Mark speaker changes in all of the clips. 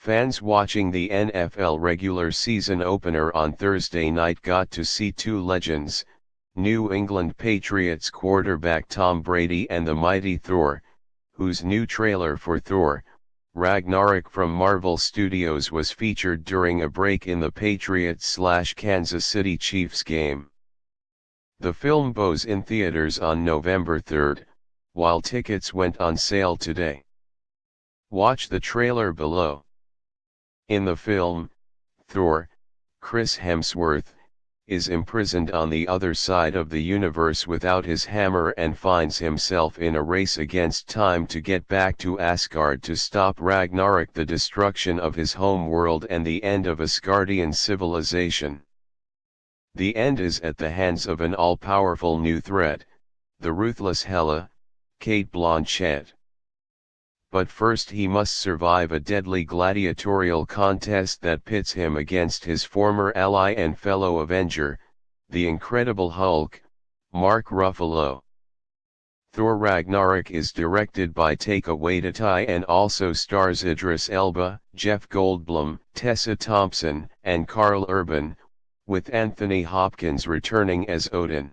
Speaker 1: Fans watching the NFL regular season opener on Thursday night got to see two legends, New England Patriots quarterback Tom Brady and the mighty Thor, whose new trailer for Thor, Ragnarok from Marvel Studios was featured during a break in the Patriots/Kansas City Chiefs game. The film goes in theaters on November 3rd, while tickets went on sale today. Watch the trailer below. In the film, Thor, Chris Hemsworth, is imprisoned on the other side of the universe without his hammer and finds himself in a race against time to get back to Asgard to stop Ragnarok, the destruction of his home world and the end of Asgardian civilization. The end is at the hands of an all-powerful new threat, the ruthless Hela, Cate Blanchett. But first he must survive a deadly gladiatorial contest that pits him against his former ally and fellow Avenger, the Incredible Hulk, Mark Ruffalo. Thor Ragnarok is directed by Taika Waititi and also stars Idris Elba, Jeff Goldblum, Tessa Thompson, and Karl Urban, with Anthony Hopkins returning as Odin.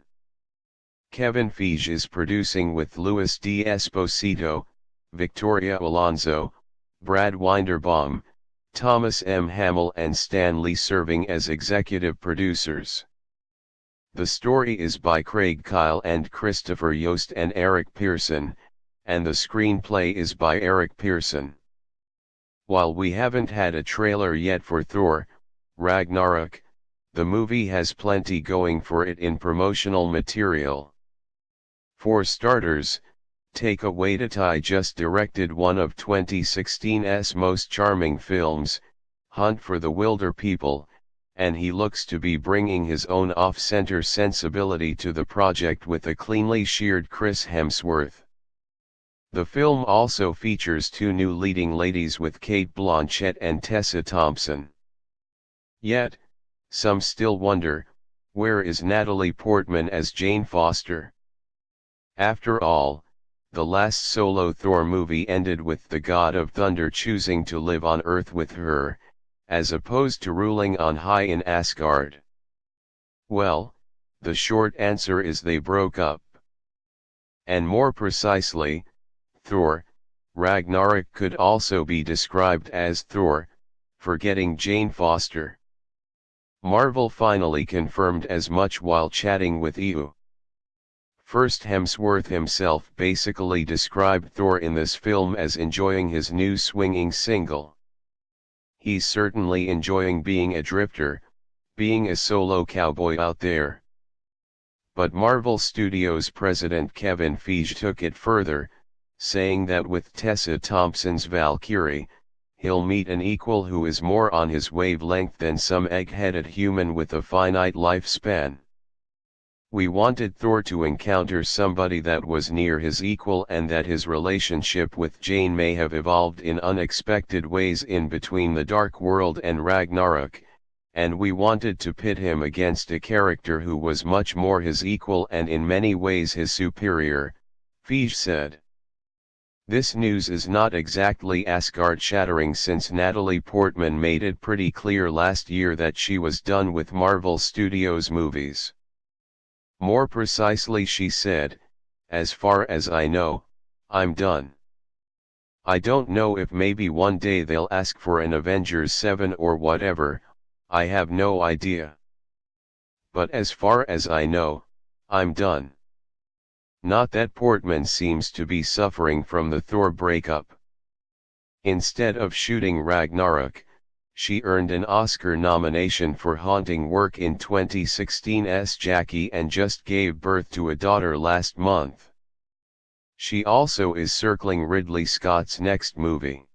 Speaker 1: Kevin Feige is producing with Luis D'Esposito, Victoria Alonso, Brad Winderbaum, Thomas M. Hamill and Stan Lee serving as executive producers. The story is by Craig Kyle and Christopher Yost and Eric Pearson, and the screenplay is by Eric Pearson. While we haven't had a trailer yet for Thor, Ragnarok, the movie has plenty going for it in promotional material. For starters, Taika Waititi just directed one of 2016's most charming films, Hunt for the Wilder People, and he looks to be bringing his own off-center sensibility to the project with a cleanly sheared Chris Hemsworth. The film also features two new leading ladies with Cate Blanchett and Tessa Thompson. Yet, some still wonder, where is Natalie Portman as Jane Foster? After all, the last solo Thor movie ended with the God of Thunder choosing to live on Earth with her, as opposed to ruling on high in Asgard. Well, the short answer is they broke up. And more precisely, Thor, Ragnarok could also be described as Thor, forgetting Jane Foster. Marvel finally confirmed as much while chatting with EU. First, Hemsworth himself basically described Thor in this film as enjoying his new swinging single. He's certainly enjoying being a drifter, being a solo cowboy out there. But Marvel Studios president Kevin Feige took it further, saying that with Tessa Thompson's Valkyrie, he'll meet an equal who is more on his wavelength than some egg-headed human with a finite lifespan. We wanted Thor to encounter somebody that was near his equal and that his relationship with Jane may have evolved in unexpected ways in between the Dark World and Ragnarok, and we wanted to pit him against a character who was much more his equal and in many ways his superior, Feige said. This news is not exactly Asgard-shattering since Natalie Portman made it pretty clear last year that she was done with Marvel Studios movies. More precisely, she said, "As far as I know, I'm done. I don't know if maybe one day they'll ask for an Avengers 7 or whatever, I have no idea. But as far as I know, I'm done." Not that Portman seems to be suffering from the Thor breakup. Instead of shooting Ragnarok, she earned an Oscar nomination for haunting work in 2016's Jackie and just gave birth to a daughter last month. She also is circling Ridley Scott's next movie.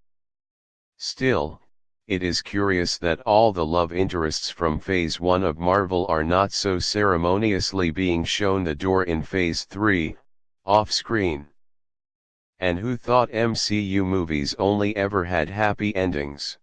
Speaker 1: Still, it is curious that all the love interests from Phase 1 of Marvel are not so ceremoniously being shown the door in Phase 3, off-screen. And who thought MCU movies only ever had happy endings?